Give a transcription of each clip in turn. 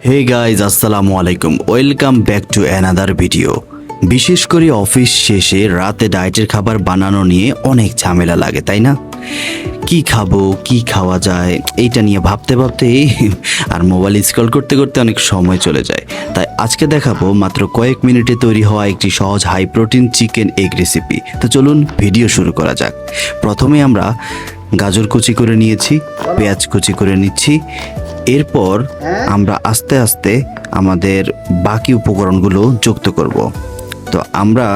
Hey guys আসসালামু আলাইকুম, welcome back to another video. বিশেষ করে অফিস শেষে রাতে ডায়েটের খাবার বানানো নিয়ে অনেক ঝামেলা লাগে, তাই না? কি খাবো, কি খাওয়া যায়, এইটা নিয়ে ভাবতে ভাবতে আর মোবাইল স্ক্রল করতে করতে অনেক সময় চলে যায়। তাই আজকে দেখাবো মাত্র কয়েক মিনিটে তৈরি হওয়া একটি সহজ high protein chicken egg recipe. তো চলুন ভিডিও শুরু করা যাক। প্রথমে আমরা গাজর কুচি করে নিয়েছি, পেঁয়াজ কুচি করে নিচ্ছি। এরপর আমরা আস্তে আস্তে আমাদের বাকি উপকরণগুলো যুক্ত করব। তো আমরা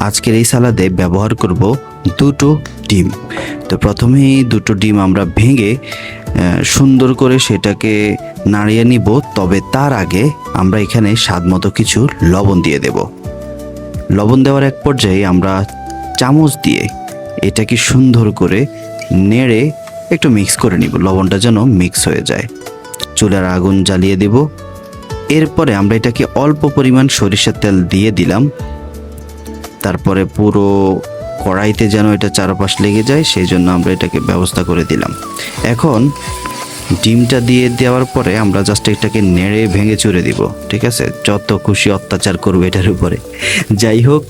আজকের এই সালাদে ব্যবহার করব দুটো ডিম। তো প্রথমেই দুটো ডিম আমরা ভেঙে সুন্দর করে সেটাকে নাড়িয়ে নিব। তবে তার আগে আমরা এখানে স্বাদমতো কিছু লবণ দিয়ে দেব। লবণ দেওয়ার এক পর্যায়ে আমরা চামচ দিয়ে এটাকে সুন্দর করে নেড়ে একটু মিক্স করে নিব, লবণটা যেন মিক্স হয়ে যায়। চুলার আগুন জ্বালিয়ে দেব। এরপরে আমরা এটাকে অল্প পরিমাণ সরিষার তেল দিয়ে দিলাম। তারপরে পুরো কড়াইতে যেন এটা চারপাশ লেগে যায় সেই জন্য আমরা এটাকে ব্যবস্থা করে দিলাম। এখন ডিমটা দিয়ে দেওয়ার পরে আমরা জাস্ট এটাকে নেড়ে ভেঙে চুরে দিব, ঠিক আছে? যত খুশি অত্যাচার করবে এটার উপরে। যাই হোক,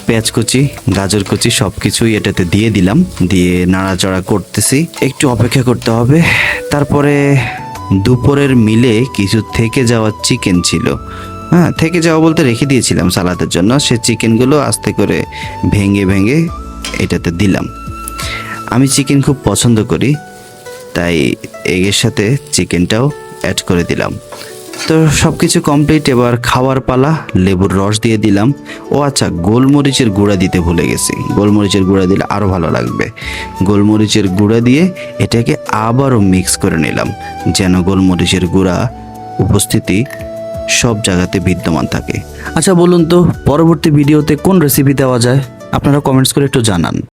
পেঁয়াজ কুচি, গাজর কুচি সব কিছুই এটাতে দিয়ে দিলাম, দিয়ে নাড়াচাড়া করতেছি। একটু অপেক্ষা করতে হবে। তারপরে দুপুরের মিলে কিছু থেকে যাওয়া চিকেন ছিল, থেকে যাওয়া বলতে রেখে দিয়েছিলাম সালাদের জন্য। সে চিকেনগুলো আস্তে করে ভেঙে ভেঙে এটাতে দিলাম। আমি চিকেন খুব পছন্দ করি, তাই এগের সাথে চিকেনটাও অ্যাড করে দিলাম। তো সব কিছু কমপ্লিট। এবার খাওয়ার পালা। লেবুর রস দিয়ে দিলাম। ও আচ্ছা, গোলমরিচের গুঁড়া দিতে ভুলে গেছি। গোলমরিচের গুঁড়া দিলে আরও ভালো লাগবে। গোলমরিচের গুঁড়া দিয়ে এটাকে আবারও মিক্স করে নিলাম, যেন গোলমরিচের গুঁড়া উপস্থিতি সব জায়গাতে বিদ্যমান থাকে। আচ্ছা বলুন তো, পরবর্তী ভিডিওতে কোন রেসিপি দেওয়া যায়? আপনারা কমেন্টস করে একটু জানান।